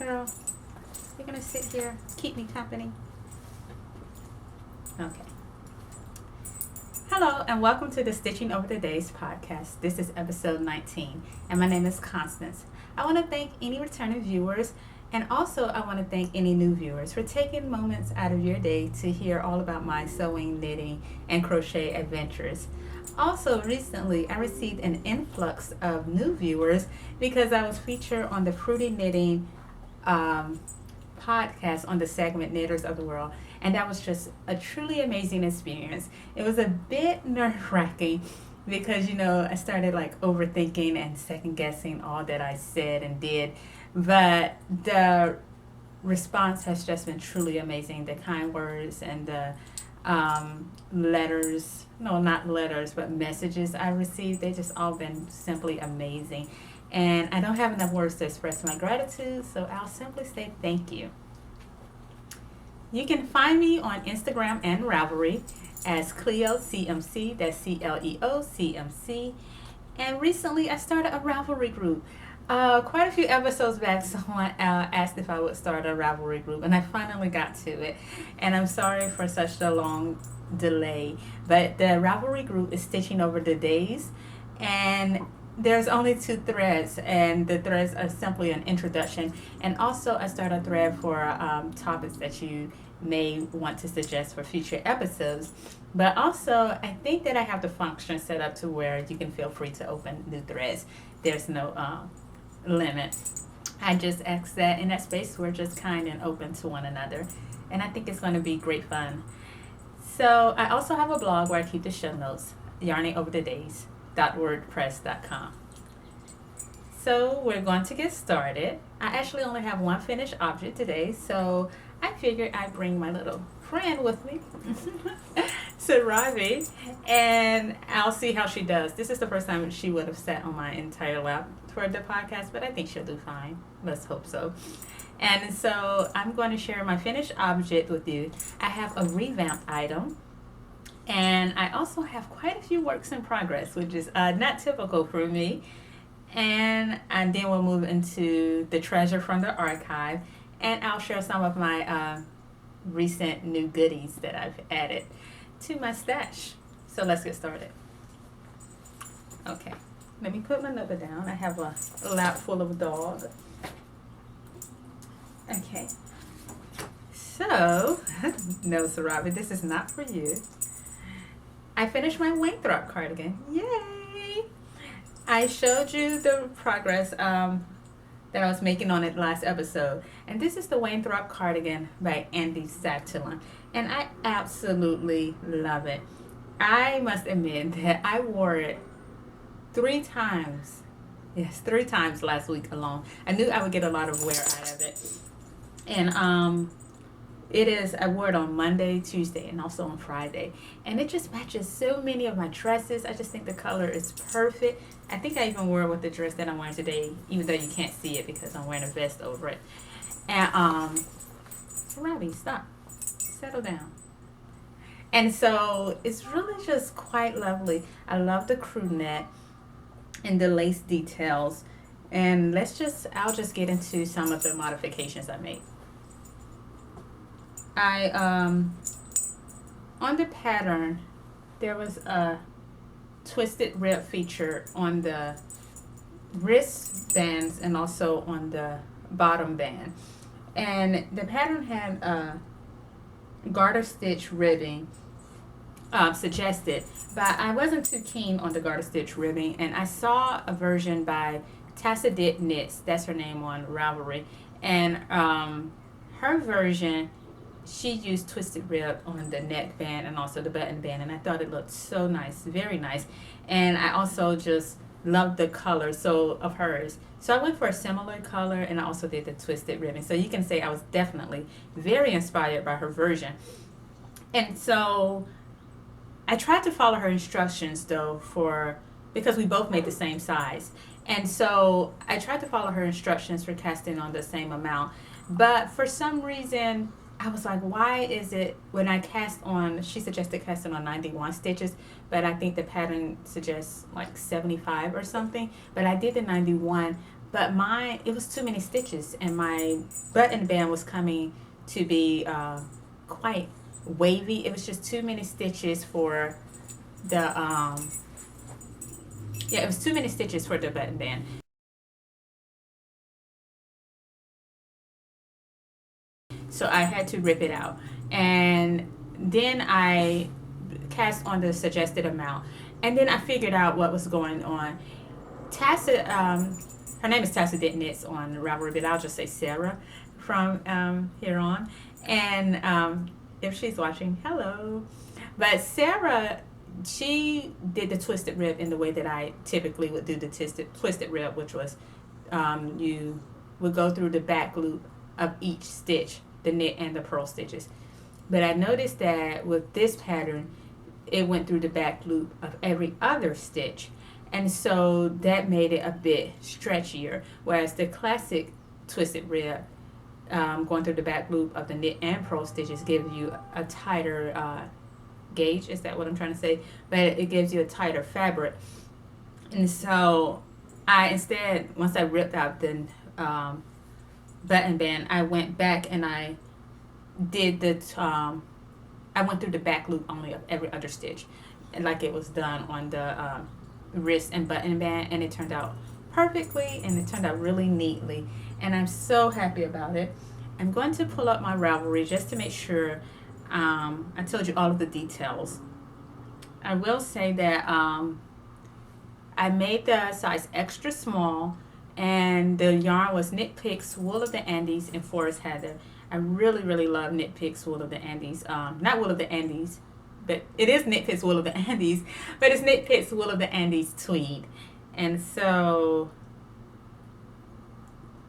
girl. You're gonna sit here, keep me company. Okay. Hello and welcome to the Stitching Over the Days podcast. This is episode 19 and my name is Constance. I want to thank any returning viewers and also I want to thank any new viewers for taking moments out of your day to hear all about my sewing, knitting, and crochet adventures. Also, recently I received an influx of new viewers because I was featured on the Fruity Knitting podcast on the segment Knitters of the World, and that was just a truly amazing experience. It was a bit nerve-wracking because, I started like overthinking and second-guessing all that I said and did, but the response has just been truly amazing. The kind words and the letters, no, not letters, but messages I received, they just all been simply amazing. And I don't have enough words to express my gratitude, so I'll simply say thank you. You can find me on Instagram and Ravelry as cleocmc, that's CLEOCMC. And recently I started a Ravelry group. Quite a few episodes back, someone asked if I would start a Ravelry group, and I finally got to it. And I'm sorry for such a long delay, but the Ravelry group is Stitching Over the Days, and there's only 2 threads, and the threads are simply an introduction. And also I start a thread for topics that you may want to suggest for future episodes. But also I think that I have the function set up to where you can feel free to open new threads. There's no limit. I just ask that in that space we're just kind and open to one another, and I think it's going to be great fun. So I also have a blog where I keep the show notes, yarningoverthedays.wordpress.com. So we're going to get started. I actually only have one finished object today, so I figured I'd bring my little friend with me to Ravi, and I'll see how she does. This is the first time she would have sat on my entire lap for the podcast, but I think she'll do fine. Let's hope so. And so I'm going to share my finished object with you. I have a revamped item, and I also have quite a few works in progress, which is not typical for me. And then we'll move into the treasure from the archive, and I'll share some of my recent new goodies that I've added to my stash. So let's get started. Okay, let me put my number down. I have a lap full of dogs. Okay, so no, Sarabi, this is not for you. I finished my Winthrop cardigan. Yay! I showed you the progress that I was making on it last episode, and this is the Winthrop cardigan by Andy Satulin, and I absolutely love it. I must admit that I wore it 3 times. Yes, 3 times last week alone. I knew I would get a lot of wear out of it. And I wore it on Monday, Tuesday, and also on Friday. And it just matches so many of my dresses. I just think the color is perfect. I think I even wore it with the dress that I'm wearing today, even though you can't see it because I'm wearing a vest over it. And Robbie, stop. Settle down. And so it's really just quite lovely. I love the crew neck and the lace details. And I'll just get into some of the modifications I made. On the pattern, there was a twisted rib feature on the wristbands and also on the bottom band. And the pattern had a garter stitch ribbing suggested, but I wasn't too keen on the garter stitch ribbing, and I saw a version by Tassadit Knits, that's her name on Ravelry, and her version, she used twisted rib on the neck band and also the button band, and I thought it looked so nice, very nice. And I also just loved the color of hers. So I went for a similar color, and I also did the twisted ribbon. So you can say I was definitely very inspired by her version. And so I tried to follow her instructions though because we both made the same size. And so I tried to follow her instructions for casting on the same amount. But for some reason, I was like, why is it when I cast on, she suggested casting on 91 stitches, but I think the pattern suggests like 75 or something. But I did the 91, but mine, it was too many stitches, and my button band was coming to be quite wavy. It was just too many stitches for the yeah, it was too many stitches for the button band. So I had to rip it out. And then I cast on the suggested amount. And then I figured out what was going on. Tacit, her name is Tacit Knits on Ravelry, but I'll just say Sarah from here on. And if she's watching, hello. But Sarah, she did the twisted rib in the way that I typically would do the twisted rib, which was you would go through the back loop of each stitch, the knit and the purl stitches. But I noticed that with this pattern, it went through the back loop of every other stitch. And so that made it a bit stretchier. Whereas the classic twisted rib, going through the back loop of the knit and purl stitches, gives you a tighter gauge. Is that what I'm trying to say? But it gives you a tighter fabric. And so I instead, once I ripped out the button band, I went back and I did the I went through the back loop only of every other stitch, and like it was done on the wrist and button band, and it turned out perfectly, and it turned out really neatly, and I'm so happy about it. I'm going to pull up my Ravelry just to make sure I told you all of the details. I will say that I made the size extra small, and the yarn was Knit Picks Wool of the Andes in Forest Heather. I really, really love Knit Picks Wool of the Andes. Not Wool of the Andes, but it is Knit Picks Wool of the Andes, but it's Knit Picks Wool of the Andes tweed. And so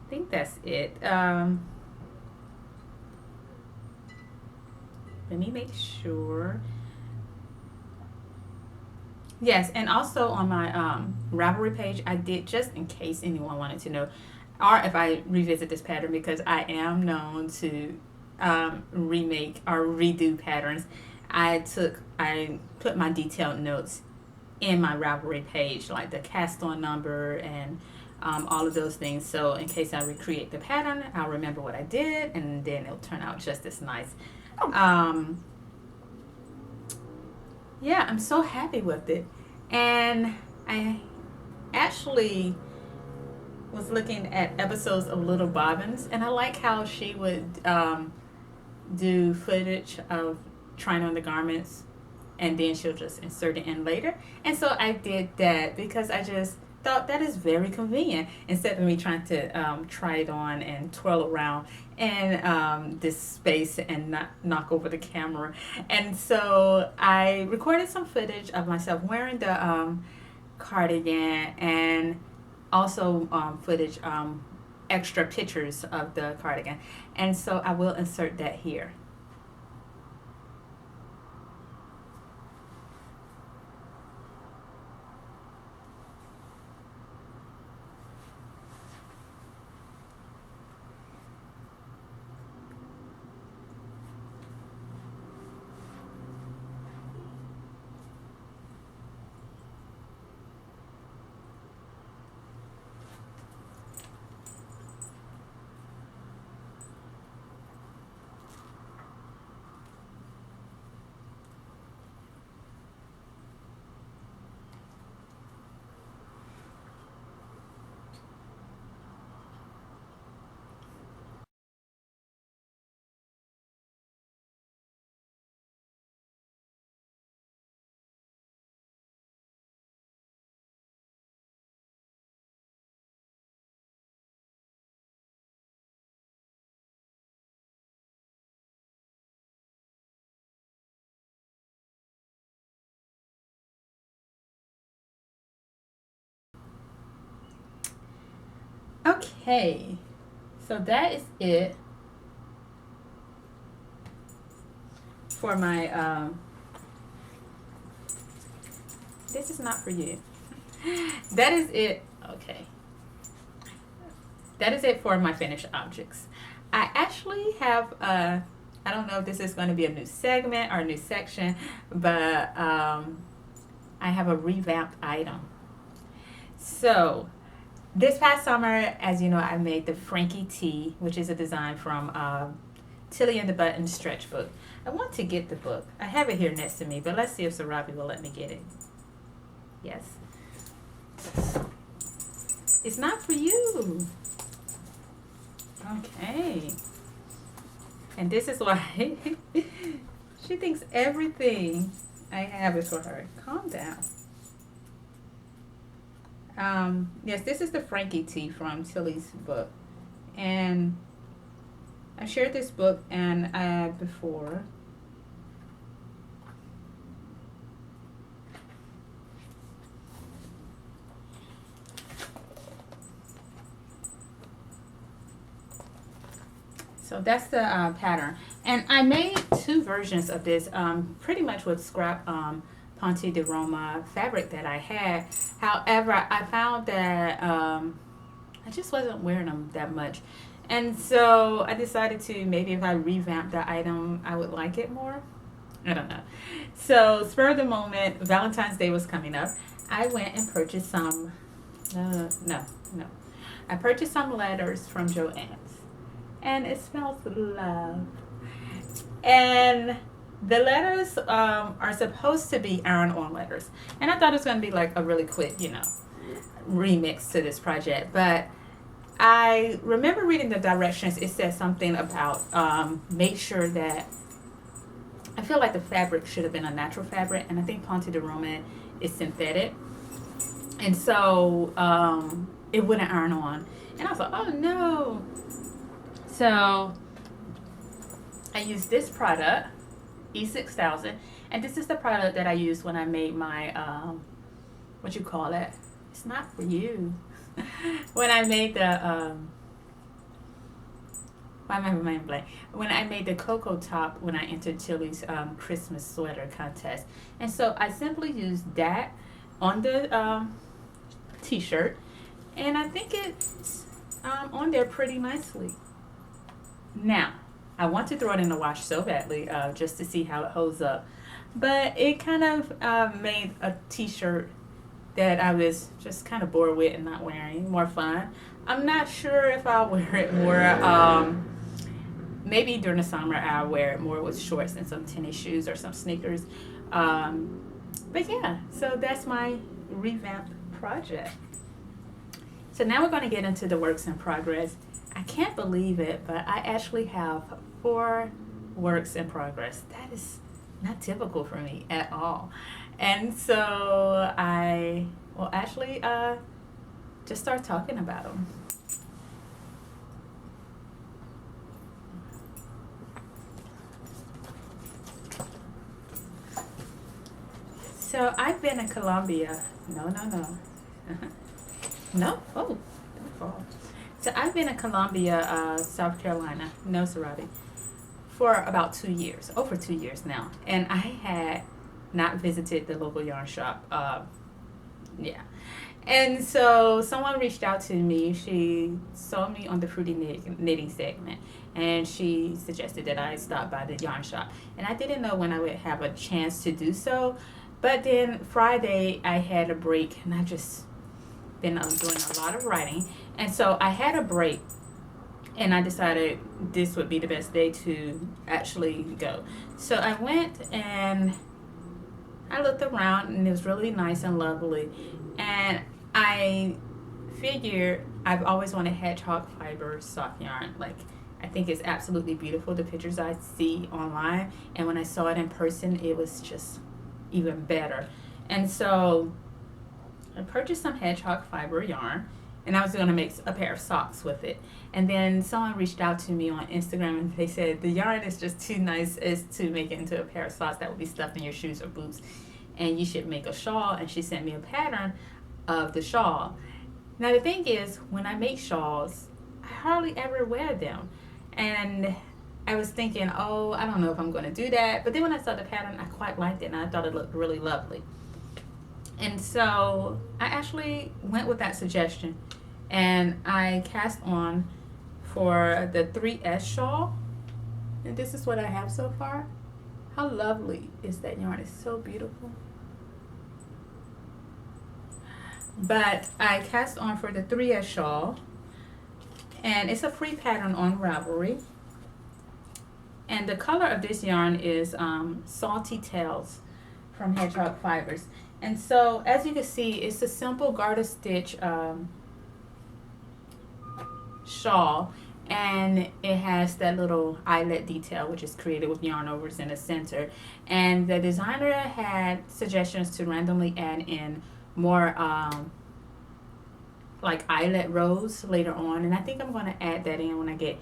I think that's it. Let me make sure. Yes, and also on my Ravelry page, I did, just in case anyone wanted to know, or if I revisit this pattern, because I am known to remake or redo patterns. I put my detailed notes in my Ravelry page, like the cast on number and all of those things. So in case I recreate the pattern, I'll remember what I did, and then it'll turn out just as nice. Yeah, I'm so happy with it. And I actually was looking at episodes of Little Bobbins, and I like how she would do footage of trying on the garments, and then she'll just insert it in later. And so I did that because I just thought that is very convenient, instead of me trying to try it on and twirl around in this space and not knock over the camera. And so I recorded some footage of myself wearing the cardigan, and also footage, extra pictures of the cardigan. And so I will insert that here. Okay, so that is it for my this is not for you. That is it. Okay, that is it for my finished objects. I actually have I don't know if this is going to be a new segment or a new section, but I have a revamped item. So This past summer, as you know, I made the Frankie Tee, which is a design from Tilly and the Button stretch book. I want to get the book. I have it here next to me, but let's see if Sarabi will let me get it. Yes. It's not for you. Okay. And this is why she thinks everything I have is for her. Calm down. Yes, this is the Frankie Tee from Tilly's book. And I shared this book and before. So that's the pattern. And I made two versions of this, pretty much with scrap Ponte de Roma fabric that I had. However, I found that I just wasn't wearing them that much. And so I decided to maybe if I revamp the item, I would like it more. I don't know. So spur of the moment, Valentine's Day was coming up. I went and purchased some, I purchased some letters from Joann's. And it smells love. And the letters are supposed to be iron-on letters. And I thought it was going to be like a really quick, remix to this project. But I remember reading the directions. It said something about make sure that, I feel like the fabric should have been a natural fabric. And I think Ponte de Roma is synthetic. And so it wouldn't iron on. And I was like, oh no. So I used this product, E6000, and this is the product that I used when I made my, what you call it? It's not for you. When I made the, why am I remaining blank? When I made the cocoa top when I entered Tilly's Christmas sweater contest. And so I simply used that on the t-shirt, and I think it's on there pretty nicely. Now, I want to throw it in the wash so badly just to see how it holds up. But it kind of made a t-shirt that I was just kind of bored with and not wearing more fun. I'm not sure if I'll wear it more. Maybe during the summer I'll wear it more with shorts and some tennis shoes or some sneakers. But yeah, so that's my revamped project. So now we're going to get into the works in progress. I can't believe it, but I actually have 4 works in progress. That is not typical for me at all. And so I will actually just start talking about them. So I've been in Colombia. No. No? Oh, don't fall. So I've been in Columbia, South Carolina, no Sarabi, for about 2 years, over 2 years now. And I had not visited the local yarn shop. Yeah. And so someone reached out to me. She saw me on the Fruity Knitting segment, and she suggested that I stop by the yarn shop. And I didn't know when I would have a chance to do so. But then Friday I had a break, and I just been doing a lot of writing. And so I had a break, and I decided this would be the best day to actually go. So I went and I looked around, and it was really nice and lovely. And I figured I've always wanted hedgehog fiber soft yarn. Like, I think it's absolutely beautiful, the pictures I see online. And when I saw it in person, it was just even better. And so I purchased some hedgehog fiber yarn, and I was going to make a pair of socks with it. And then someone reached out to me on Instagram, and they said the yarn is just too nice as to make it into a pair of socks that would be stuffed in your shoes or boots, and you should make a shawl. And she sent me a pattern of the shawl. Now the thing is, when I make shawls, I hardly ever wear them, and I was thinking, oh, I don't know if I'm going to do that. But then when I saw the pattern, I quite liked it, and I thought it looked really lovely. And so I actually went with that suggestion, and I cast on for the 3S shawl, and this is what I have so far. How lovely is that yarn? It's so beautiful. But I cast on for the 3S shawl, and it's a free pattern on Ravelry. And the color of this yarn is Salty Tails from Hedgehog Fibers. And so, as you can see, it's a simple garter stitch shawl, and it has that little eyelet detail, which is created with yarn overs in the center. And the designer had suggestions to randomly add in more like eyelet rows later on, and I think I'm going to add that in when I get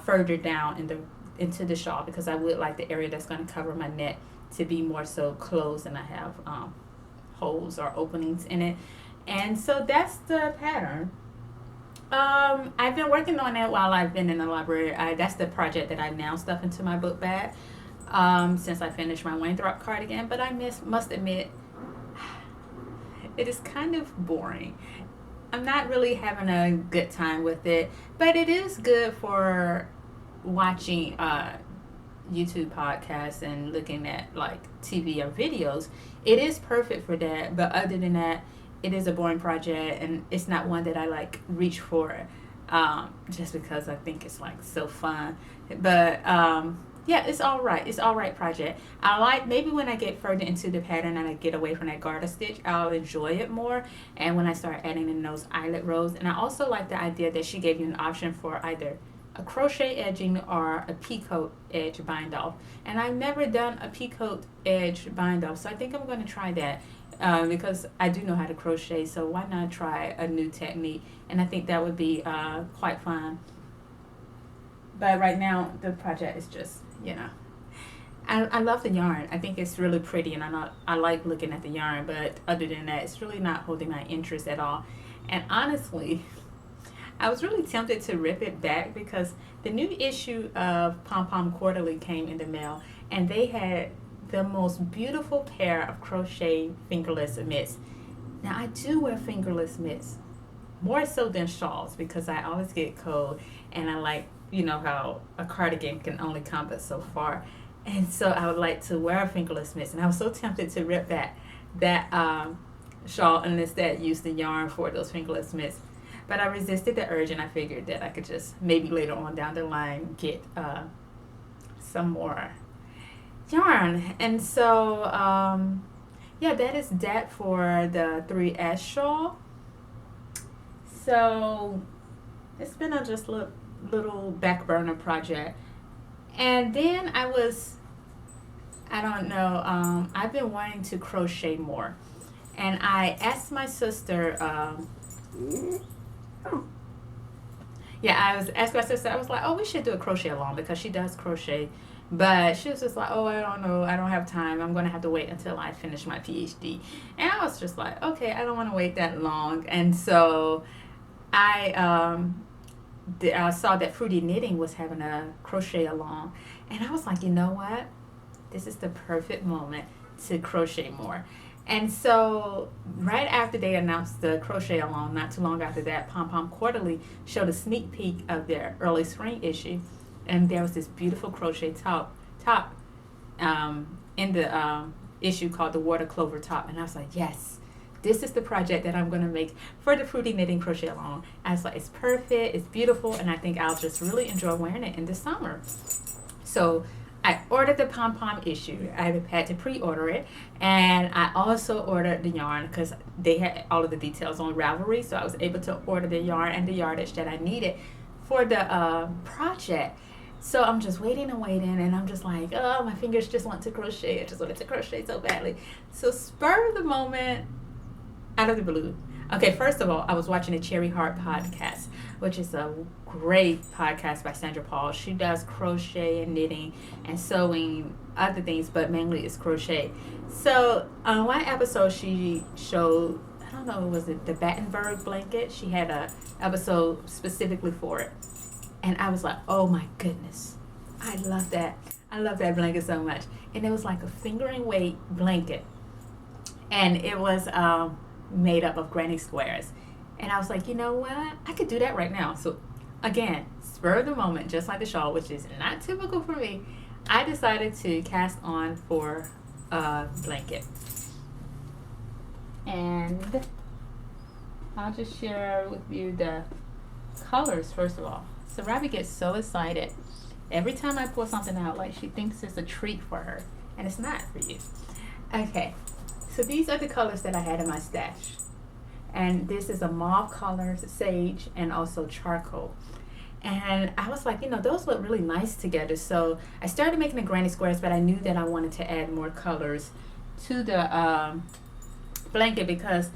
further down into the shawl, because I would like the area that's going to cover my neck to be more so closed, and I have holes or openings in it. And so that's the pattern. I've been working on that while I've been in the library. That's the project that I now stuff into my book bag since I finished my Winthrop cardigan. But I must admit, it is kind of boring. I'm not really having a good time with it, but it is good for watching YouTube podcasts and looking at like TV or videos. It is perfect for that, but other than that, it is a boring project, and it's not one that I like reach for just because I think it's like so fun. But yeah, it's all right. It's all right project. I like, maybe when I get further into the pattern and I get away from that garter stitch, I'll enjoy it more. And when I start adding in those eyelet rows, and I also like the idea that she gave you an option for either a crochet edging or a picot edge bind off. And I've never done a picot edge bind off, so I think I'm going to try that because I do know how to crochet. So why not try a new technique? And I think that would be quite fun. But right now the project is just, you know, I love the yarn. I think it's really pretty, and I like looking at the yarn, but other than that, it's really not holding my interest at all. And honestly, I was really tempted to rip it back because the new issue of Pom Pom Quarterly came in the mail, and they had the most beautiful pair of crochet fingerless mitts. Now, I do wear fingerless mitts, more so than shawls, because I always get cold, and I like, you know, how a cardigan can only compass so far. And so I would like to wear fingerless mitts, and I was so tempted to rip that shawl and instead use the yarn for those fingerless mitts. But I resisted the urge, and I figured that I could just maybe later on down the line get some more yarn. And so yeah, that is that for the 3S shawl. So it's been a just little back burner project. And then I've been wanting to crochet more, and I asked my sister I was asking my sister, I was like, oh, we should do a crochet along, because she does crochet. But she was just like, oh, I don't know, I don't have time, I'm going to have to wait until I finish my PhD. And I was just like, okay, I don't want to wait that long. And so I saw that Fruity Knitting was having a crochet along, and I was like, you know what, this is the perfect moment to crochet more. And so right after they announced the crochet along, not too long after that, Pom Pom Quarterly showed a sneak peek of their early spring issue, and there was this beautiful crochet top in the issue called the Water Clover Top. And I was like, yes, this is the project that I'm going to make for the Fruity Knitting crochet along. I was like, it's perfect, it's beautiful, and I think I'll just really enjoy wearing it in the summer. So I ordered the Pom Pom issue. I had to pre-order it, and I also ordered the yarn because they had all of the details on Ravelry, so I was able to order the yarn and the yardage that I needed for the project. So I'm just waiting, and I'm just like, oh, my fingers just want to crochet. I just wanted to crochet so badly. So spur of the moment, out of the blue. Okay, first of all, I was watching the Cherry Heart podcast, which is a great podcast by Sandra Paul. She does crochet and knitting and sewing, other things, but mainly it's crochet. So on one episode, she showed, I don't know, was it the Battenberg blanket? She had a episode specifically for it. And I was like, oh my goodness, I love that. I love that blanket so much. And it was like a fingering weight blanket. And it was made up of granny squares. And I was like, you know what? I could do that right now. So again, spur of the moment, just like the shawl, which is not typical for me, I decided to cast on for a blanket. And I'll just share with you the colors first of all. So Robbie gets so excited every time I pull something out, like she thinks it's a treat for her, and it's not for you. Okay, so these are the colors that I had in my stash, and this is a mauve color, sage, and also charcoal. And I was like, those look really nice together. So I started making the granny squares, but I knew that I wanted to add more colors to the blanket because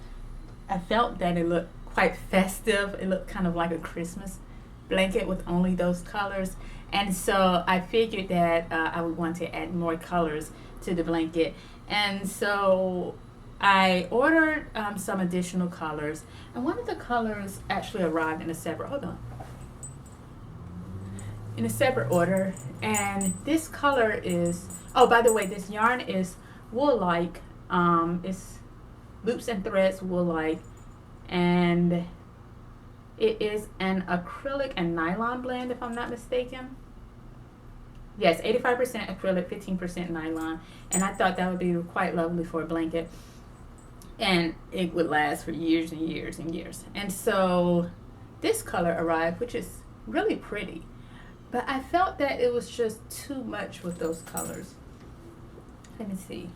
I felt that it looked quite festive. It looked kind of like a Christmas blanket with only those colors. And so I figured that I would want to add more colors to the blanket. And so I ordered some additional colors. And one of the colors actually arrived in a separate, in a separate order. And this color is, oh, by the way, this yarn is wool-like. It's loops and threads wool-like. And it is an acrylic and nylon blend, if I'm not mistaken. Yes, 85% acrylic, 15% nylon. And I thought that would be quite lovely for a blanket. And it would last for years and years and years. And so this color arrived, which is really pretty. But I felt that it was just too much with those colors. Let me see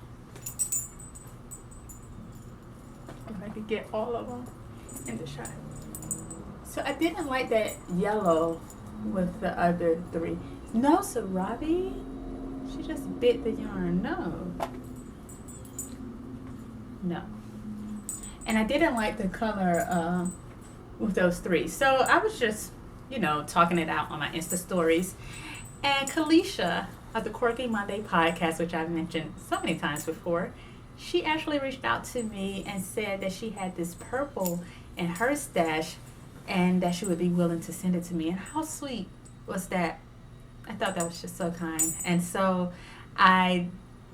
if I could get all of them in the shot. So I didn't like that yellow with the other three. No, so Robbie, she just bit the yarn. No. And I didn't like the color with those three. So I was just, talking it out on my Insta stories. And Kalisha of the Quirky Monday podcast, which I've mentioned so many times before, she actually reached out to me and said that she had this purple in her stash and that she would be willing to send it to me. And how sweet was that? I thought that was just so kind. And so I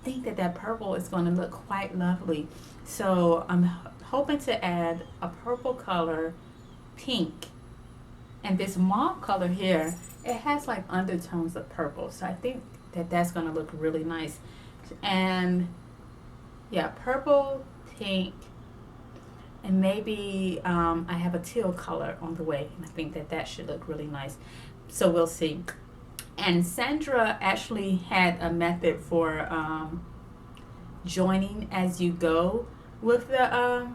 think that purple is going to look quite lovely. So I'm hoping to add a purple color, pink, and this mauve color here, it has like undertones of purple. So I think that that's going to look really nice. And yeah, purple, pink, and maybe I have a teal color on the way. And I think that should look really nice. So we'll see. And Sandra actually had a method for joining as you go with the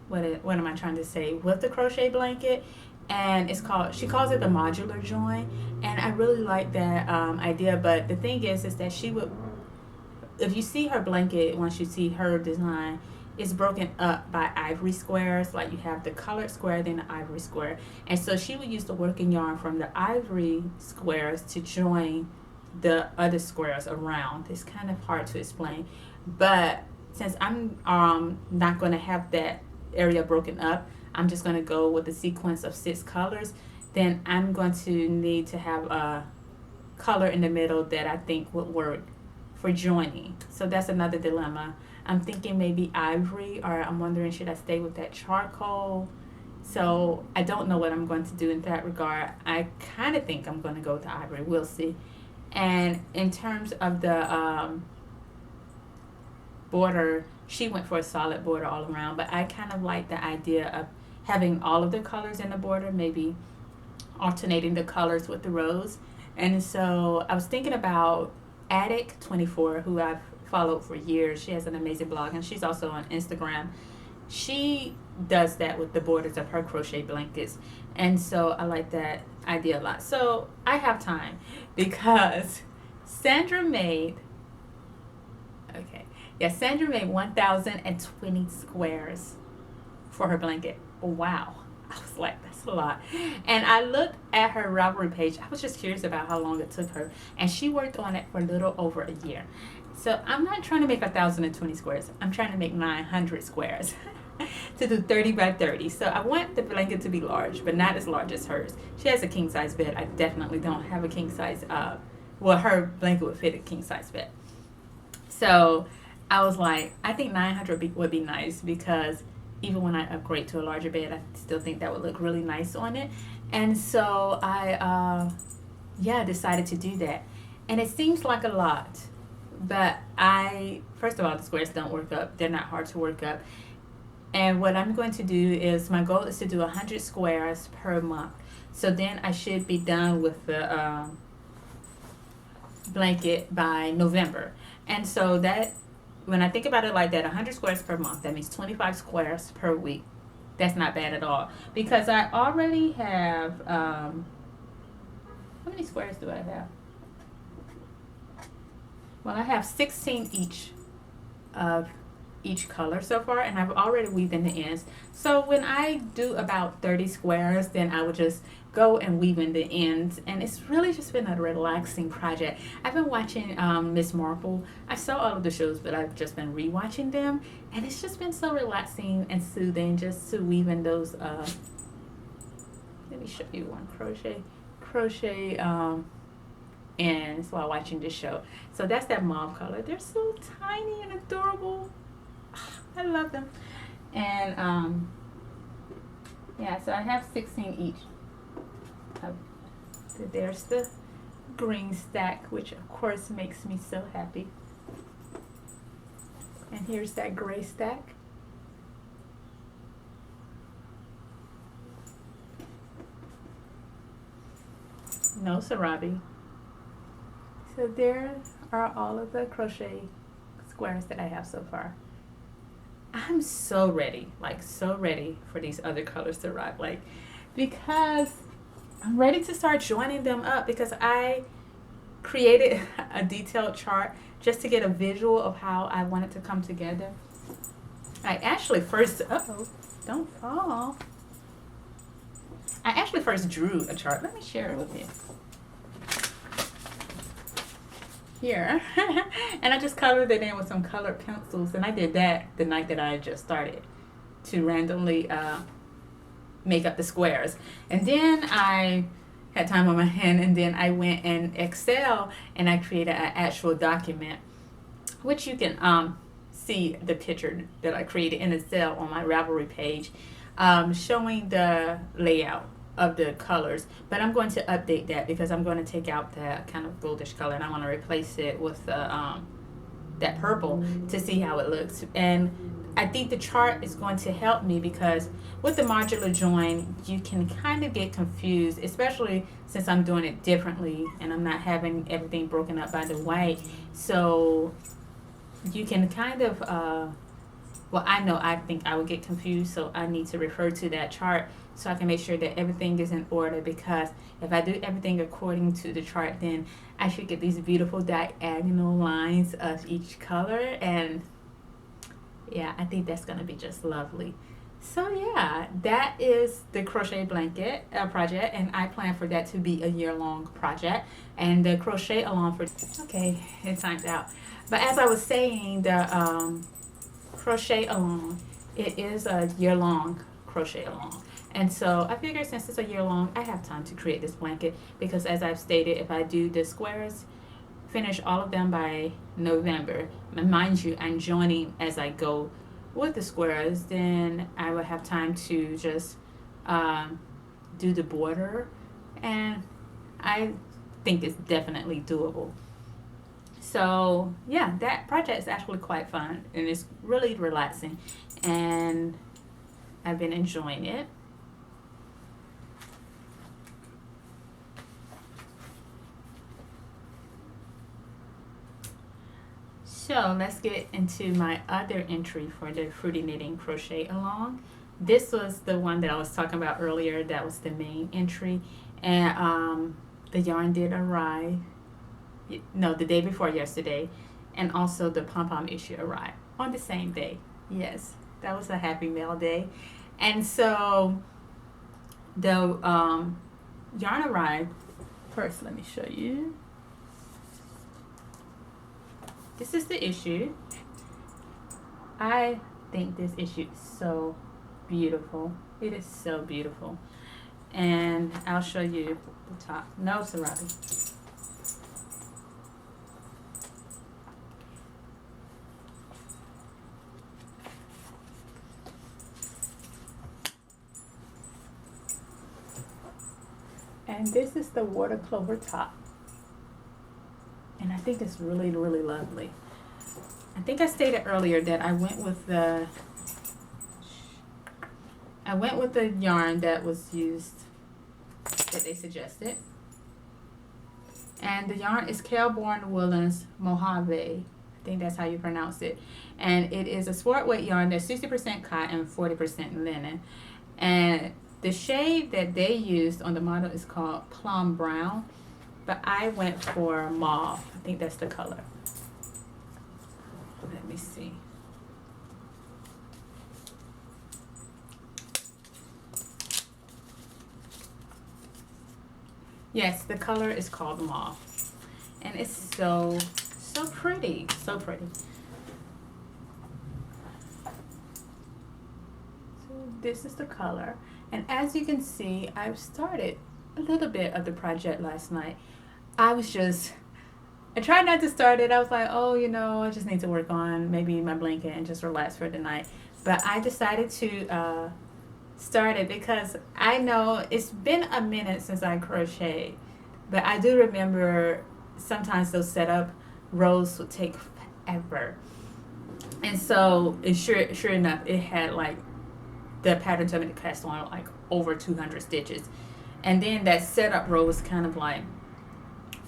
what am I trying to say, with the crochet blanket. And she calls it the modular join, and I really like that idea. But the thing is that she would, if you see her blanket, once you see her design, it's broken up by ivory squares. Like you have the colored square, then the ivory square. And so she would use the working yarn from the ivory squares to join the other squares around. It's kind of hard to explain. But since I'm not going to have that area broken up, I'm just going to go with the sequence of 6 colors. Then I'm going to need to have a color in the middle that I think would work for joining. So that's another dilemma. I'm thinking maybe ivory, or I'm wondering, should I stay with that charcoal? So I don't know what I'm going to do in that regard. I kind of think I'm going to go with the ivory. We'll see. And in terms of the border, she went for a solid border all around, but I kind of like the idea of having all of the colors in the border, maybe alternating the colors with the rows. And so I was thinking about Attic24, who I've followed for years. She has an amazing blog, and she's also on Instagram. She does that with the borders of her crochet blankets, and so I like that idea a lot. So I have time because Sandra made 1,020 squares for her blanket. Wow. I was like, that's a lot. And I looked at her Ravelry page. I was just curious about how long it took her, and she worked on it for a little over a year. So I'm not trying to make 1,020 squares. I'm trying to make 900 squares to do 30 by 30. So I want the blanket to be large, but not as large as hers. She has a king size bed. I definitely don't have a king size. Her blanket would fit a king size bed. So I was like, I think 900 would be nice, because even when I upgrade to a larger bed, I still think that would look really nice on it. And so I decided to do that. And it seems like a lot. But first of all, the squares don't work up. They're not hard to work up. And what I'm going to do is, my goal is to do 100 squares per month. So then I should be done with the blanket by November. And so that, when I think about it like that, 100 squares per month, that means 25 squares per week. That's not bad at all. Because I already have, how many squares do I have? Well, I have 16 each of each color so far, and I've already weaved in the ends. So when I do about 30 squares, then I would just go and weave in the ends, and it's really just been a relaxing project. I've been watching Miss Marple. I saw all of the shows, but I've just been rewatching them, and it's just been so relaxing and soothing just to weave in those let me show you one crochet ends while watching this show. So that's that mauve color. They're so tiny and adorable. I love them. And yeah, so I have 16 each. There's the green stack, which of course makes me so happy. And here's that gray stack. No sarabi. So there are all of the crochet squares that I have so far. I'm so ready, like so ready for these other colors to arrive, like, because I'm ready to start joining them up, because I created a detailed chart just to get a visual of how I want it to come together. I actually first, don't fall. I actually first drew a chart. Let me share it with you. Here. And I just colored it in with some colored pencils, and I did that the night that I just started to randomly make up the squares. And then I had time on my hand, and then I went in Excel and I created an actual document, which you can see the picture that I created in Excel on my Ravelry page, showing the layout of the colors. But I'm going to update that because I'm going to take out that kind of goldish color, and I want to replace it with the that purple to see how it looks. And I think the chart is going to help me, because with the modular join you can kind of get confused, especially since I'm doing it differently and I'm not having everything broken up by the white. So you can kind of well, I think I would get confused, so I need to refer to that chart so I can make sure that everything is in order, because if I do everything according to the chart, then I should get these beautiful diagonal lines of each color. And yeah, I think that's going to be just lovely. So yeah, that is the crochet blanket project, and I plan for that to be a year-long project. And the crochet along for, okay, it timed out. But as I was saying, the crochet along, it is a year-long crochet along. And so I figured since it's a year long, I have time to create this blanket, because as I've stated, if I do the squares, finish all of them by November, and mind you, I'm joining as I go with the squares, then I will have time to just do the border, and I think it's definitely doable. So yeah, that project is actually quite fun, and it's really relaxing, and I've been enjoying it. So let's get into my other entry for the Fruity Knitting Crochet Along. This was the one that I was talking about earlier. That was the main entry. And the yarn did arrive, no, the day before yesterday. And also the pom-pom issue arrived on the same day. Yes, that was a happy mail day. And so the yarn arrived. First, let me show you. This is the issue. I think this issue is so beautiful. It is so beautiful. And I'll show you the top. No, Sarabi. And this is the water clover top. And I think it's really, really lovely. I think I stated earlier that I went with the I went with the yarn that was used, that they suggested. And the yarn is Kelborn Woolens Mojave. I think that's how you pronounce it. And it is a sport weight yarn that's 60% cotton, 40% linen. And the shade that they used on the model is called Plum Brown, but I went for mauve. I think that's the color. Let me see. Yes, the color is called mauve. And it's so pretty. So pretty. So this is the color. And as you can see, I've started a little bit of the project last night. I tried not to start it. I was like, oh, you know, I just need to work on maybe my blanket and just relax for the night. But I decided to start it because I know it's been a minute since I crocheted. But I do remember sometimes those setup rows would take forever. And so, sure enough, it had like the pattern told me to cast on like over 200 stitches. And then that setup row was kind of like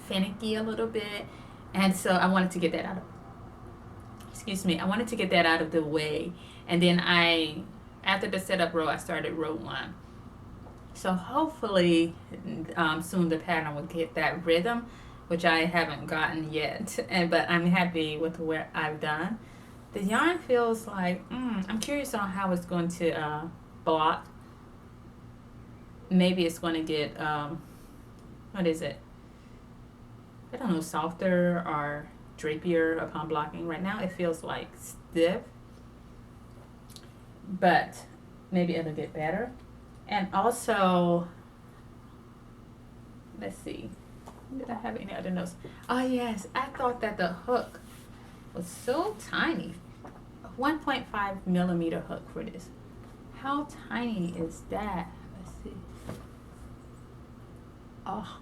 finicky a little bit. And so I wanted to get that I wanted to get that out of the way. And then after the setup row, I started row 1. So hopefully soon the pattern will get that rhythm, which I haven't gotten yet. But I'm happy with what I've done. The yarn feels like, I'm curious on how it's going to block. Maybe it's going to get, what is it? I don't know, softer or drapier upon blocking. Right now it feels like stiff, but maybe it'll get better. And also, let's see, did I have any other notes? Oh yes, I thought that the hook was so tiny. A 1.5 millimeter hook for this. How tiny is that? Let's see. Oh,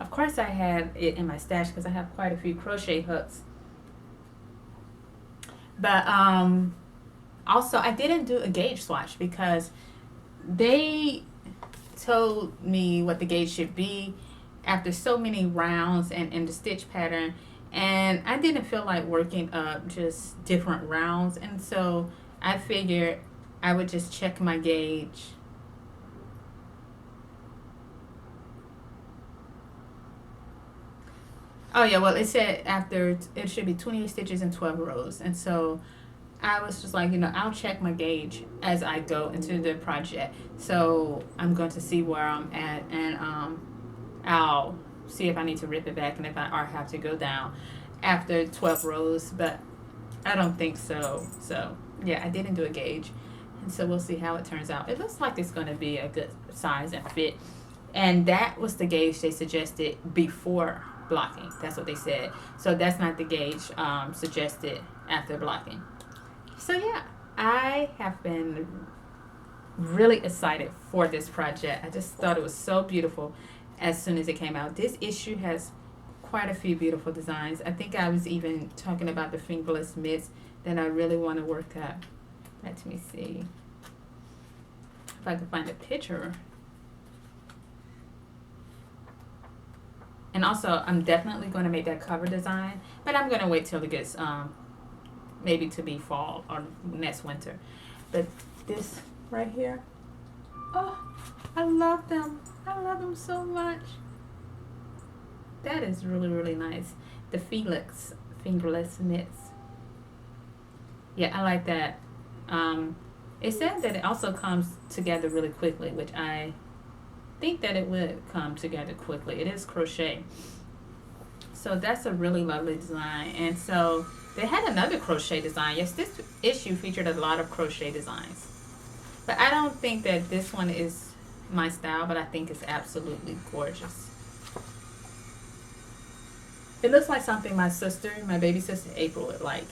of course I had it in my stash because I have quite a few crochet hooks. But also I didn't do a gauge swatch because they told me what the gauge should be after so many rounds and in the stitch pattern, and I didn't feel like working up just different rounds, and so I figured I would just check my gauge. Oh yeah, well it said after it should be 28 stitches and 12 rows, and so I was just like, you know, I'll check my gauge as I go into the project. So I'm going to see where I'm at, and I'll see if I need to rip it back and if I have to go down after 12 rows, but I don't think so. So yeah, I didn't do a gauge, and so we'll see how it turns out. It looks like it's going to be a good size and fit, and that was the gauge they suggested before blocking. That's what they said. So that's not the gauge suggested after blocking. So yeah, I have been really excited for this project. I just thought it was so beautiful as soon as it came out. This issue has quite a few beautiful designs. I think I was even talking about the fingerless mitts that I really want to work up. Let me see if I can find a picture. And also, I'm definitely going to make that cover design, but I'm going to wait till it gets maybe to be fall or next winter. But this right here, oh, I love them. I love them so much. That is really, really nice. The Felix fingerless mitts. Yeah, I like that. It said that it also comes together really quickly, which I think that it would come together quickly. It is crochet. So that's a really lovely design. And so they had another crochet design. Yes, this issue featured a lot of crochet designs. But I don't think that this one is my style, but I think it's absolutely gorgeous. It looks like something my sister, my baby sister April would like.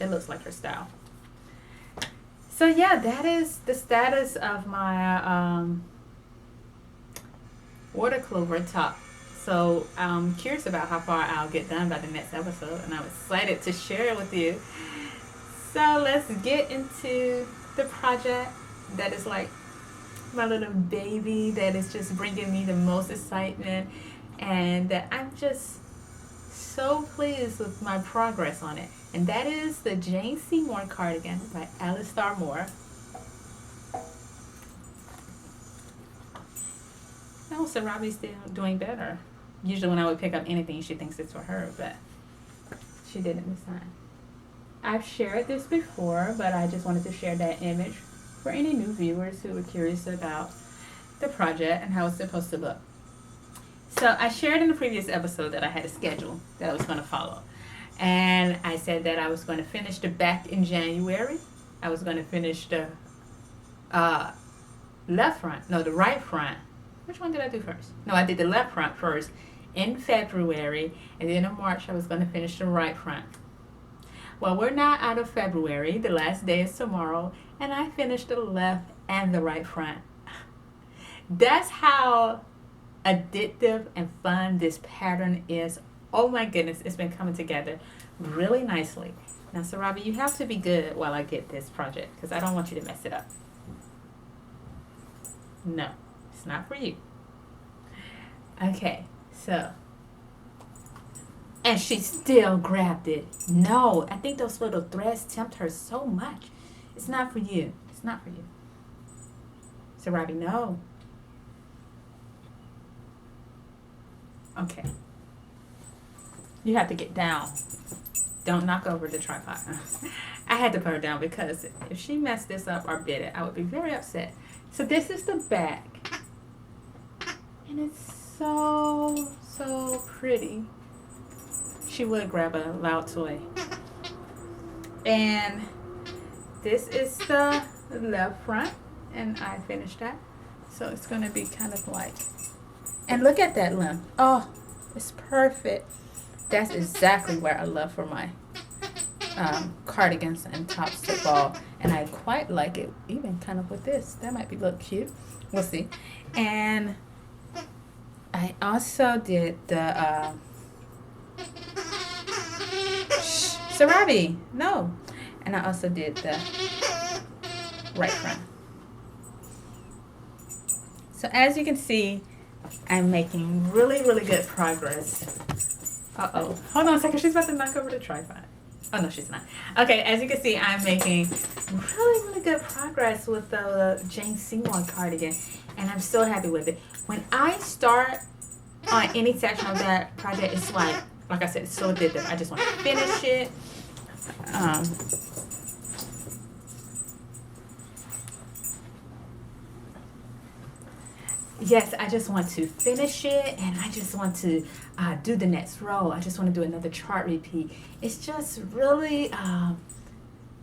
It looks like her style. So yeah, that is the status of my water clover top. So I'm curious about how far I'll get done by the next episode, and I'm excited to share it with you. So let's get into the project that is like my little baby that is just bringing me the most excitement, and that I'm just so pleased with my progress on it. And that is the Jane Seymour cardigan by Alistair Moore. No, so Robbie's still doing better. Usually when I would pick up anything, she thinks it's for her, but she didn't this time. I've shared this before, but I just wanted to share that image for any new viewers who were curious about the project and how it's supposed to look. So I shared in the previous episode that I had a schedule that I was going to follow. And I said that I was going to finish the back in January. I was going to finish the left front, no, the right front. Which one did I do first? No, I did the left front first in February, and then in March I was going to finish the right front. Well, we're now out of February. The last day is tomorrow, and I finished the left and the right front. That's how addictive and fun this pattern is. Oh my goodness, it's been coming together really nicely. Now, so Robbie, you have to be good while I get this project, because I don't want you to mess it up. No, it's not for you. Okay, so. And she still grabbed it. No, I think those little threads tempt her so much. It's not for you. It's not for you. So Robbie, no. Okay. You have to get down. Don't knock over the tripod. I had to put her down because if she messed this up or bit it, I would be very upset. So this is the back. And it's so pretty. She would grab a loud toy. And this is the left front, and I finished that. So it's going to be kind of like, and look at that limb. Oh, it's perfect. That's exactly where I love for my cardigans and tops to fall. And I quite like it, even kind of with this. That might be look cute. We'll see. And I also did the so Robbie, no. And I also did the right front. So as you can see, I'm making really good progress. Uh-oh. Hold on a second. She's about to knock over the tripod. Oh, no, she's not. Okay, as you can see, I'm making really good progress with the Jane Seymour cardigan. And I'm so happy with it. When I start on any section of that project, it's like I said, it's so addictive. I just want to finish it. Yes, I just want to finish it, and I just want to do the next row. I just want to do another chart repeat. It's just really,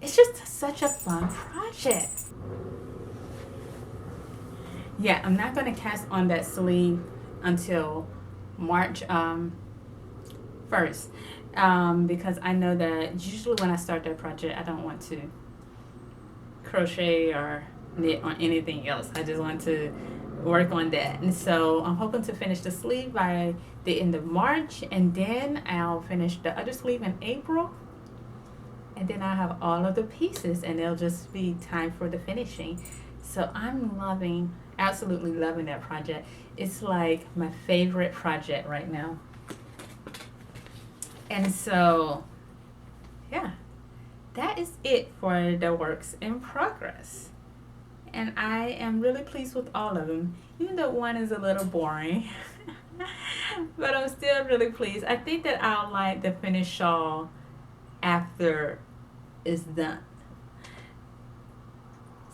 it's just such a fun project. Yeah, I'm not going to cast on that sleeve until March 1st, because I know that usually when I start that project, I don't want to crochet or knit on anything else. I just want to work on that. And so I'm hoping to finish the sleeve by the end of March, and then I'll finish the other sleeve in April, and then I'll have all of the pieces, and it'll just be time for the finishing. So I'm absolutely loving that project. It's like my favorite project right now. And so yeah, that is it for the works in progress. And I am really pleased with all of them, even though one is a little boring. But I'm still really pleased. I think that I'll like the finished shawl after it's done.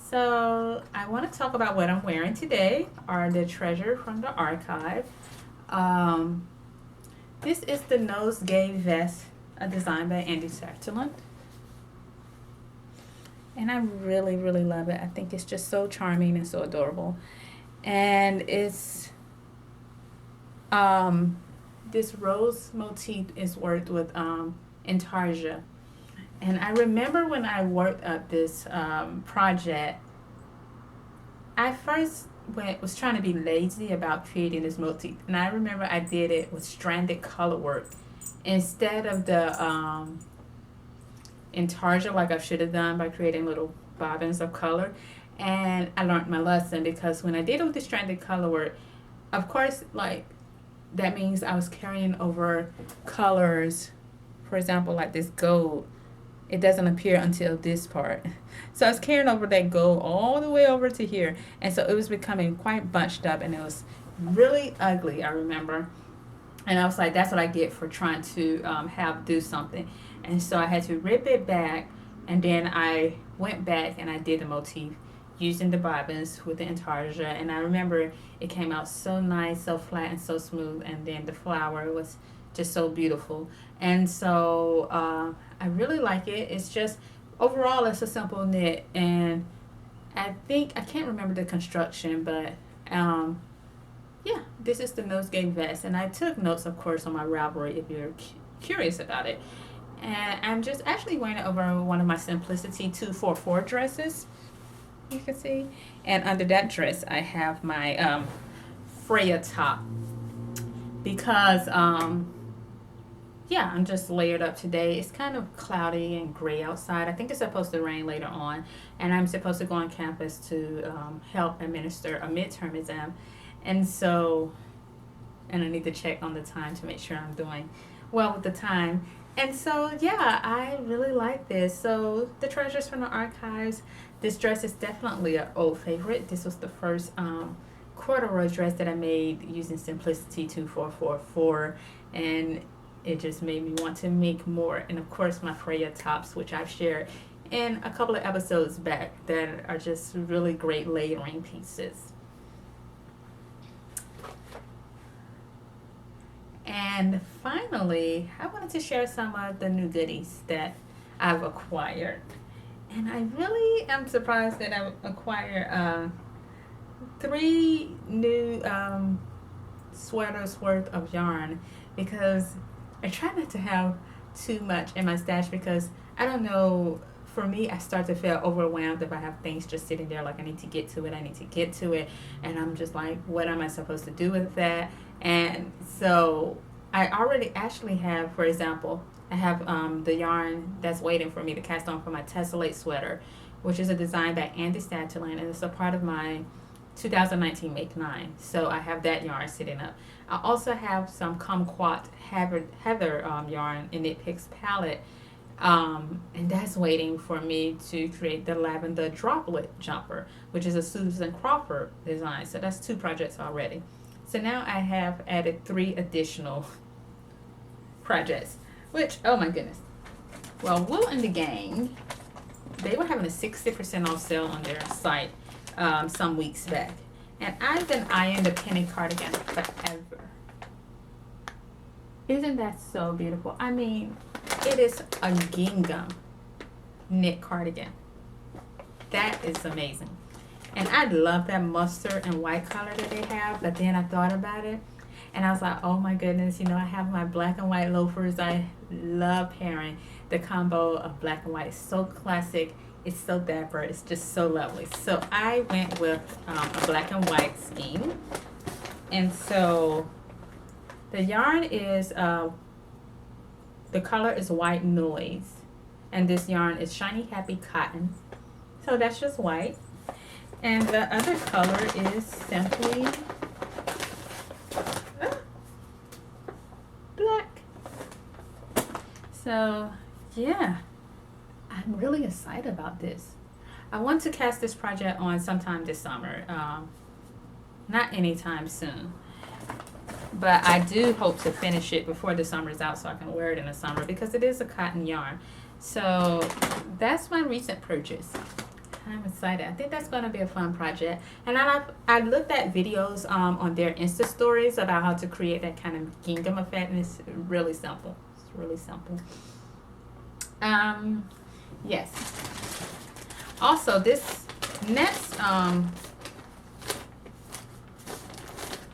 So I want to talk about what I'm wearing today, or the treasure from the archive. This is the nosegay vest, a design by Andy Sutherland. And I really love it. I think it's just so charming and so adorable. And it's this rose motif is worked with intarsia. And I remember when I worked up this project, I first was trying to be lazy about creating this motif. And I remember I did it with stranded color work instead of the intarsia like I should have done by creating little bobbins of color. And I learned my lesson, because when I did it with the stranded color work, of course, like, that means I was carrying over colors. For example, like this gold, it doesn't appear until this part. So I was carrying over that gold all the way over to here. And so it was becoming quite bunched up, and it was really ugly, I remember. And I was like, that's what I get for trying to do something. And so I had to rip it back, and then I went back and I did the motif using the bobbins with the intarsia. And I remember it came out so nice, so flat and so smooth, and then the flower was just so beautiful. And so I really like it. It's just, overall, it's a simple knit, and I can't remember the construction, but yeah, this is the nosegay vest. And I took notes, of course, on my Ravelry if you're curious about it. And I'm just actually wearing it over one of my Simplicity 244 dresses, you can see. And under that dress, I have my Freya top, because yeah, I'm just layered up today. It's kind of cloudy and gray outside. I think it's supposed to rain later on, and I'm supposed to go on campus to help administer a midterm exam. And so, and I need to check on the time to make sure I'm doing well with the time. And so, yeah, I really like this. So, the Treasures from the Archives. This dress is definitely an old favorite. This was the first corduroy dress that I made using Simplicity 2444, and it just made me want to make more. And of course, my Freya tops, which I've shared in a couple of episodes back, that are just really great layering pieces. And finally, I wanted to share some of the new goodies that I've acquired. And I really am surprised that I acquired 3 new sweaters worth of yarn, because I try not to have too much in my stash, because I don't know, for me, I start to feel overwhelmed if I have things just sitting there, like I need to get to it, and I'm just like, what am I supposed to do with that? And so I already actually have, for example, I have the yarn that's waiting for me to cast on for my Tessellate sweater, which is a design by Andy Stateland, and it's a part of my 2019 Make 9. So I have that yarn sitting up. I also have some Kumquat Heather yarn in Knit Picks palette, and that's waiting for me to create the lavender droplet jumper, which is a Susan Crawford design. So that's 2 projects already. So now I have added 3 additional projects, which, oh my goodness. Well, Will and the Gang, they were having a 60% off sale on their site some weeks back. And I've been eyeing the penny cardigan forever. Isn't that so beautiful? I mean, it is a gingham knit cardigan. That is amazing. And I love that mustard and white color that they have. But then I thought about it, and I was like, oh my goodness, I have my black and white loafers. I love pairing the combo of black and white. It's so classic. It's so dapper. It's just so lovely. So I went with a black and white scheme. And so the yarn is, the color is White Noise. And this yarn is Shiny Happy Cotton. So that's just white. And the other color is simply black. So, yeah, I'm really excited about this. I want to cast this project on sometime this summer. Not anytime soon. But I do hope to finish it before the summer is out so I can wear it in the summer, because it is a cotton yarn. So that's my recent purchase. I'm excited. I think that's going to be a fun project. And I looked at videos on their Insta stories about how to create that kind of gingham effect, and it's really simple. It's really simple. Yes. Also, this next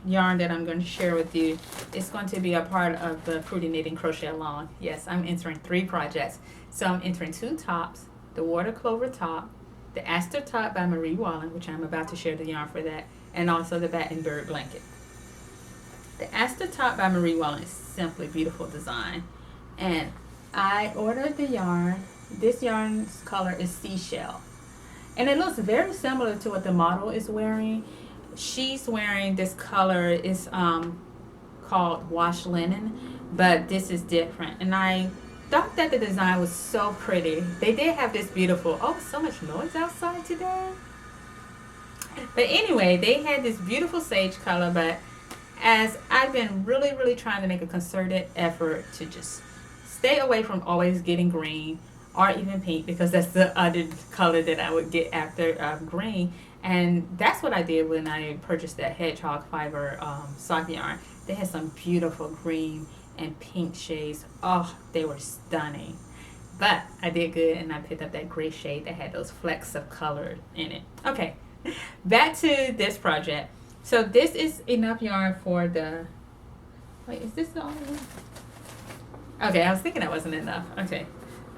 yarn that I'm going to share with you is going to be a part of the Fruity Knitting Crochet Along. Yes, I'm entering 3 projects. So I'm entering 2 tops, the Water Clover top, the Aster top by Marie Wallen, which I'm about to share the yarn for that, and also the Batten Bird blanket. The Aster top by Marie Wallen is simply beautiful design. And I ordered the yarn. This yarn's color is Seashell. And it looks very similar to what the model is wearing. She's wearing this color is called wash linen, but this is different. And I thought that the design was so pretty. They did have this beautiful, oh, so much noise outside today. But anyway, they had this beautiful sage color, but as I've been really, really trying to make a concerted effort to just stay away from always getting green or even pink, because that's the other color that I would get after green. And that's what I did when I purchased that hedgehog fiber sock yarn. They had some beautiful green and pink shades. Oh, they were stunning. But I did good and I picked up that gray shade that had those flecks of color in it. Okay, back to this project. So this is enough yarn for the, wait, is this the only one? Okay, I was thinking that wasn't enough. Okay,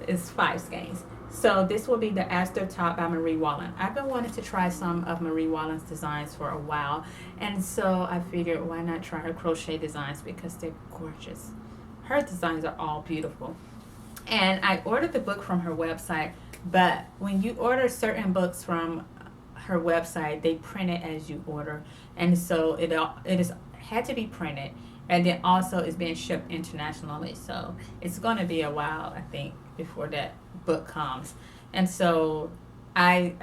it's 5 skeins. So this will be the Aster top by Marie Wallen. I've been wanting to try some of Marie Wallen's designs for a while, and so I figured why not try her crochet designs, because they're gorgeous. Her designs are all beautiful. And I ordered the book from her website, but when you order certain books from her website, they print it as you order, and so it is had to be printed, and then also it's being shipped internationally, so it's going to be a while, I think, before that book comes. And so I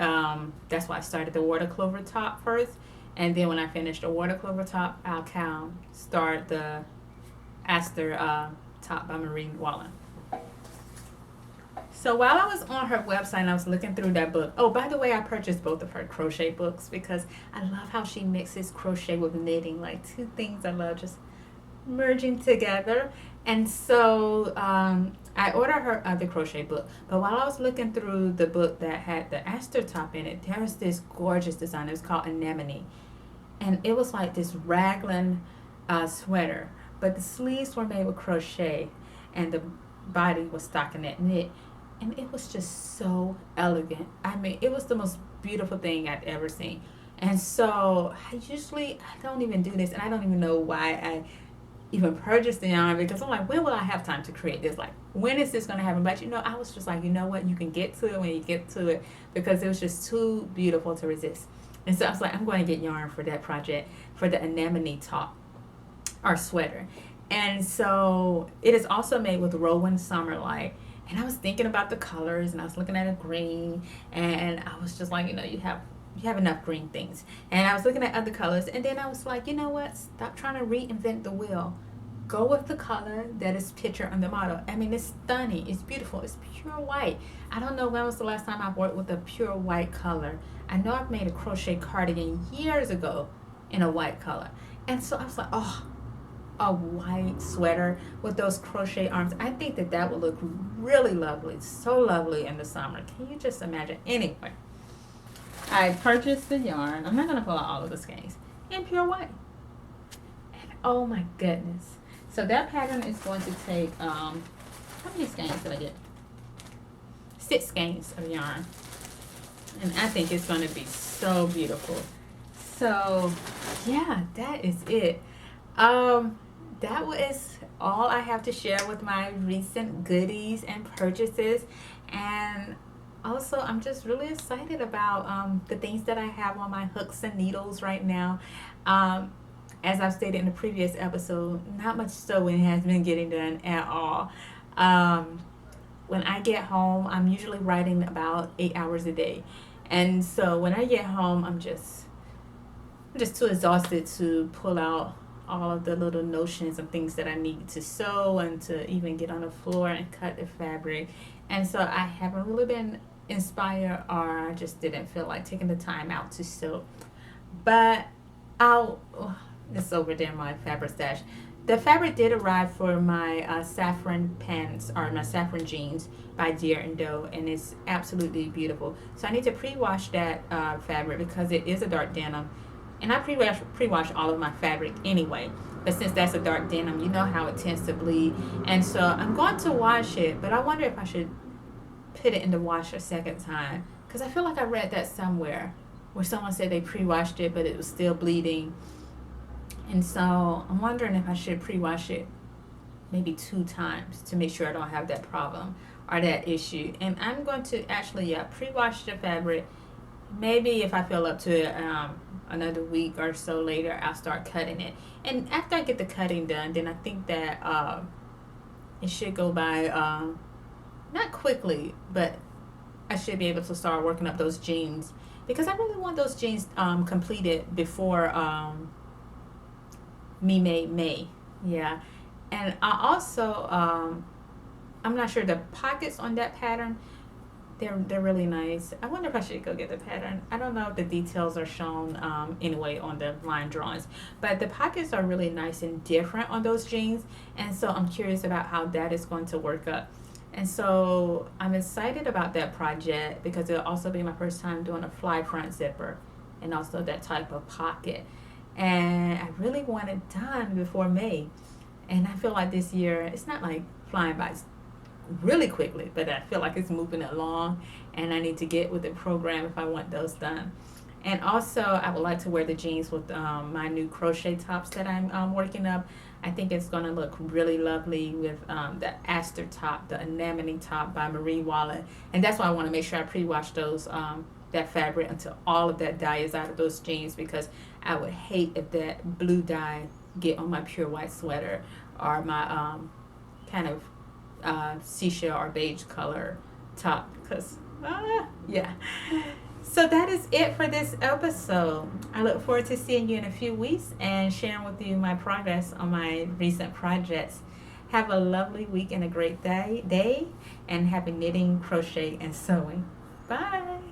that's why I started the water clover top first, and then when I finish the water clover top, I'll start the Aster top by Marie Wallen. So while I was on her website and I was looking through that book, oh, by the way, I purchased both of her crochet books because I love how she mixes crochet with knitting, like two things I love just merging together. And so I ordered her other crochet book, but while I was looking through the book that had the Aster top in it, there was this gorgeous design. It was called Anemone, and it was like this raglan sweater, but the sleeves were made with crochet and the body was stockinette knit, and it was just so elegant. I mean, it was the most beautiful thing I've ever seen. And so I don't even do this, and I don't even know why I even purchased the yarn, because I'm like, when will I have time to create this? Like, when is this going to happen? But I was just like, you know what, you can get to it when you get to it, because it was just too beautiful to resist. And so I was like, I'm going to get yarn for that project, for the Anemone top or sweater. And so it is also made with Rowan Summerlight. And I was thinking about the colors, and I was looking at a green, and I was just like, you have enough green things. And I was looking at other colors, and then I was like, you know what, stop trying to reinvent the wheel. Go with the color that is pictured on the model. I mean, it's stunning, it's beautiful, it's pure white. I don't know when was the last time I've worked with a pure white color. I know I've made a crochet cardigan years ago in a white color. And so I was like, oh, a white sweater with those crochet arms. I think that would look really lovely, so lovely in the summer. Can you just imagine? Anyway, I purchased the yarn. I'm not going to pull out all of the skeins in pure white. And oh my goodness. So that pattern is going to take, how many skeins did I get? 6 skeins of yarn. And I think it's going to be so beautiful. So yeah, that is it. That was all I have to share with my recent goodies and purchases. And also, I'm just really excited about the things that I have on my hooks and needles right now. As I've stated in the previous episode, not much sewing has been getting done at all. When I get home, I'm usually writing about 8 hours a day. And so when I get home, I'm just too exhausted to pull out all of the little notions of things that I need to sew and to even get on the floor and cut the fabric. And so I haven't really been inspired, or I just didn't feel like taking the time out to sew. But it's over there in my fabric stash. The fabric did arrive for my saffron pants, or my saffron jeans by Deer and Doe, and it's absolutely beautiful. So I need to pre-wash that fabric because it is a dark denim. And I pre-wash all of my fabric anyway. But since that's a dark denim, you know how it tends to bleed. And so I'm going to wash it, but I wonder if I should put it in the wash a second time. Because I feel like I read that somewhere where someone said they pre-washed it, but it was still bleeding. And so I'm wondering if I should pre-wash it maybe 2 times to make sure I don't have that problem or that issue. And I'm going to actually pre-wash the fabric maybe if I feel up to it, another week or so later, I'll start cutting it. And after I get the cutting done, then I think that it should go by not quickly, but I should be able to start working up those jeans because I really want those jeans completed before May. Yeah, and I also I'm not sure the pockets on that pattern. They're really nice. I wonder if I should go get the pattern. I don't know if the details are shown anyway on the line drawings, but the pockets are really nice and different on those jeans, and so I'm curious about how that is going to work up. And so I'm excited about that project because it'll also be my first time doing a fly front zipper and also that type of pocket. And I really want it done before May. And I feel like this year, it's not like flying by really quickly, but I feel like it's moving along and I need to get with the program if I want those done. And also, I would like to wear the jeans with my new crochet tops that I'm working up. I think it's going to look really lovely with the Aster top, the anemone top by Marie Wallet. And that's why I want to make sure I pre-wash those that fabric until all of that dye is out of those jeans, because I would hate if that blue dye get on my pure white sweater or my kind of seashell or beige color top, because yeah. So that is it for this episode. I look forward to seeing you in a few weeks and sharing with you my progress on my recent projects. Have a lovely week and a great day and happy knitting, crochet, and sewing. Bye.